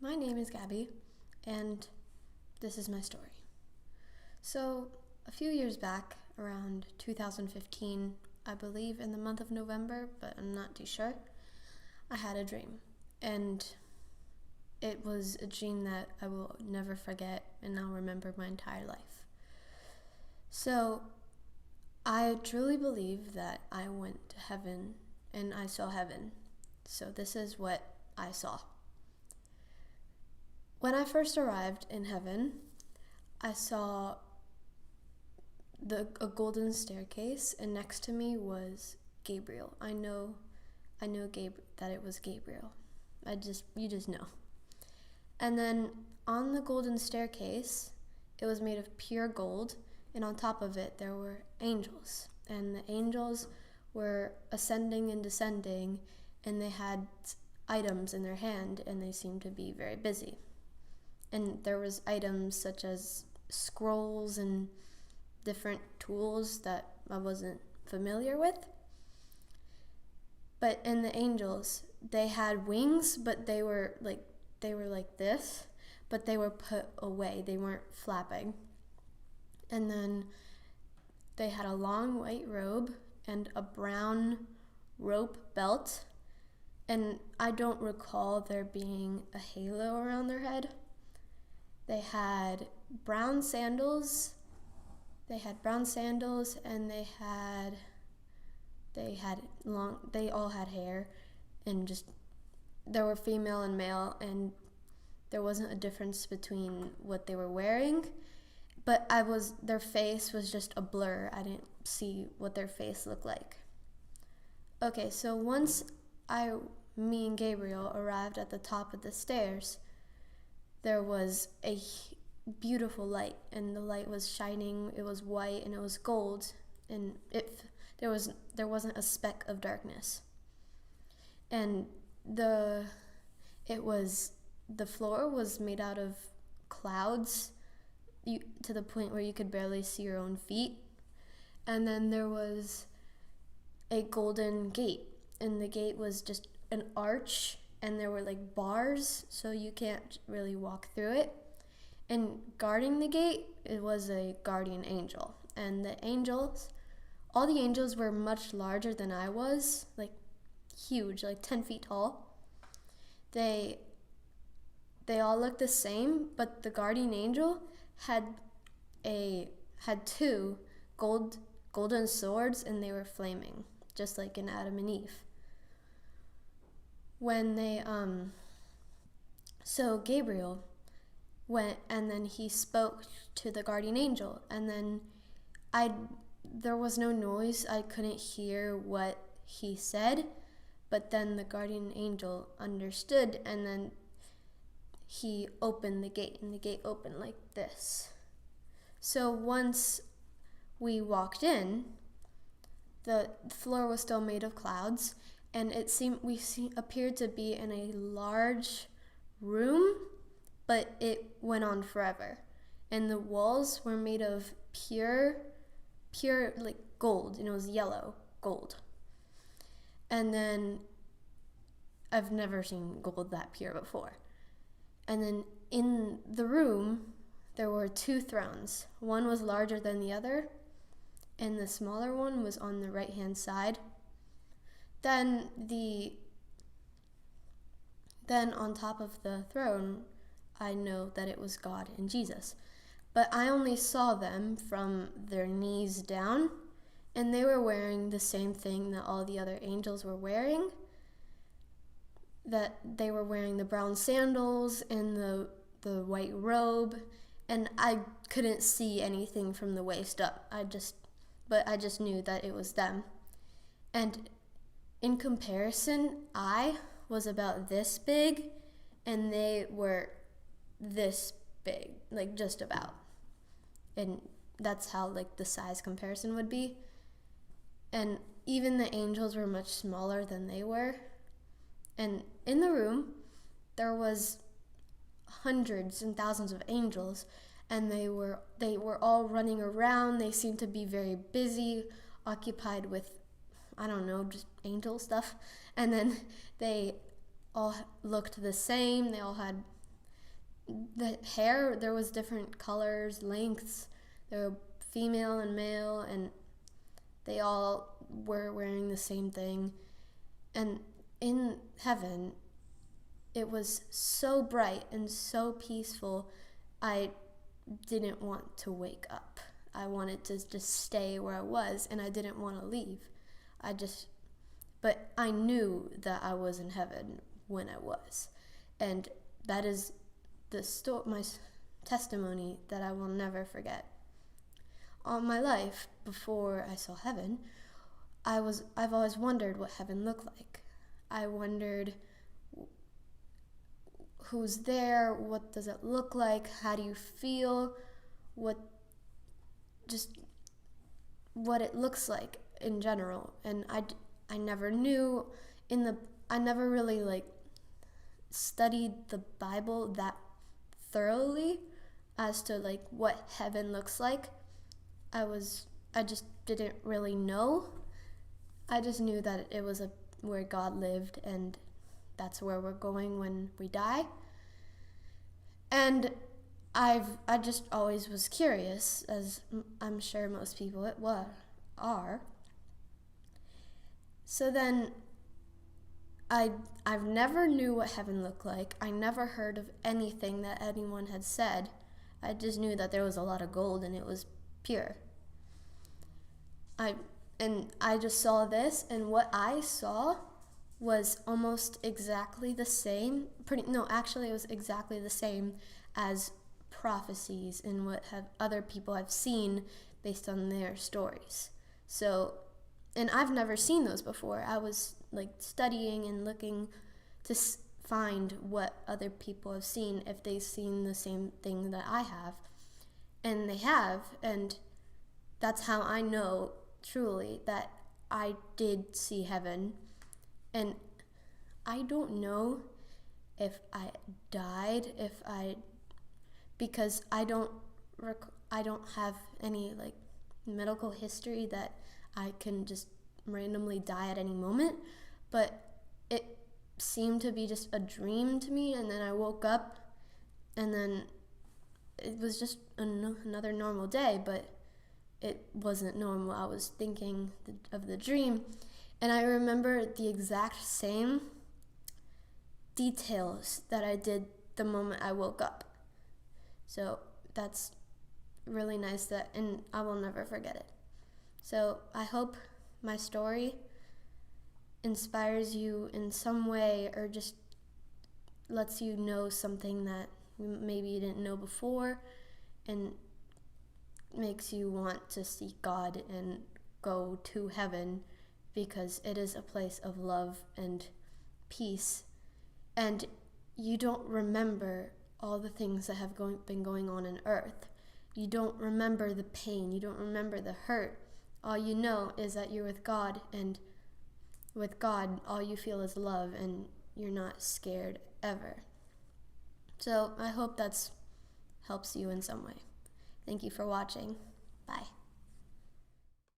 My name is Gabby, and this is my story. So, a few years back, around 2015, I believe in the month of November, but I'm not too sure, I had a dream. And it was a dream that I will never forget and I'll remember my entire life. So, I truly believe that I went to heaven and I saw heaven. So, this is what I saw. When I first arrived in heaven, I saw a golden staircase, and next to me was Gabriel. I know that it was Gabriel. You just know. And then on the golden staircase, it was made of pure gold, and on top of it there were angels. And the angels were ascending and descending, and they had items in their hand, and they seemed to be very busy. And there was items such as scrolls and different tools that I wasn't familiar with. But in the angels, they had wings, but they were like this, but they were put away. They weren't flapping. And then they had a long white robe and a brown rope belt. And I don't recall there being a halo around their head. They had brown sandals. And they all had hair, and just there were female and male, and there wasn't a difference between what they were wearing, but their face was just a blur. I didn't see what their face looked like. Okay, so once me and Gabriel arrived at the top of the stairs, there was a beautiful light, and the light was shining. It was white and it was gold, and there wasn't a speck of darkness. And the floor was made out of clouds, to the point where you could barely see your own feet. And then there was a golden gate, and the gate was just an arch, and there were like bars, so you can't really walk through it. And guarding the gate, it was a guardian angel. And all the angels were much larger than I was, like huge, like 10 feet tall. They all looked the same, but the guardian angel had two golden swords, and they were flaming, just like in Adam and Eve. So Gabriel went, and then he spoke to the guardian angel, and then there was no noise. I couldn't hear what he said, but then the guardian angel understood, and then he opened the gate, and the gate opened like this. So once we walked in, the floor was still made of clouds, and appeared to be in a large room, but it went on forever. And the walls were made of pure like gold, and it was yellow gold. And then I've never seen gold that pure before. And then in the room, there were two thrones. One was larger than the other, and the smaller one was on the right-hand side. Then on top of the throne, I know that it was God and Jesus. But I only saw them from their knees down, and they were wearing the same thing that all the other angels were wearing. That they were wearing the brown sandals and the white robe, and I couldn't see anything from the waist up. But I just knew that it was them. And in comparison, I was about this big, and they were this big, like just about. And that's how like the size comparison would be. And even the angels were much smaller than they were. And in the room, there was hundreds and thousands of angels, and they were all running around. They seemed to be very busy, occupied with, I don't know, just angel stuff. And then they all looked the same. They all had the hair, there was different colors, lengths. There were female and male, and they all were wearing the same thing. And in heaven, it was so bright and so peaceful, I didn't want to wake up. I wanted to just stay where I was, and I didn't want to leave. But I knew that I was in heaven when I was. And that is my testimony that I will never forget. All my life, before I saw heaven, I've always wondered what heaven looked like. I wondered who's there, what does it look like, how do you feel, what it looks like in general. And I never knew I never really studied the Bible that thoroughly as to what heaven looks like. I just didn't really know. I just knew that it was where God lived, and that's where we're going when we die. And I just always was curious, as I'm sure most people are. So then I've never knew what heaven looked like. I never heard of anything that anyone had said. I just knew that there was a lot of gold and it was pure. I just saw this, and what I saw was almost exactly the same. Actually, it was exactly the same as prophecies and what other people have seen based on their stories. So, and I've never seen those before. I was studying and looking to find what other people have seen, if they've seen the same thing that I have. And they have, and that's how I know truly that I did see heaven. And I don't know if I died, because I don't have any medical history that I can just randomly die at any moment, but it seemed to be just a dream to me. And then I woke up, and then it was just another normal day, but it wasn't normal. I was thinking of the dream, and I remember the exact same details that I did the moment I woke up. So that's really nice, and I will never forget it. So I hope my story inspires you in some way, or just lets you know something that maybe you didn't know before, and makes you want to seek God and go to heaven, because it is a place of love and peace. And you don't remember all the things that have been going on earth. You don't remember the pain. You don't remember the hurt. All you know is that you're with God, and with God, all you feel is love, and you're not scared ever. So I hope that helps you in some way. Thank you for watching. Bye.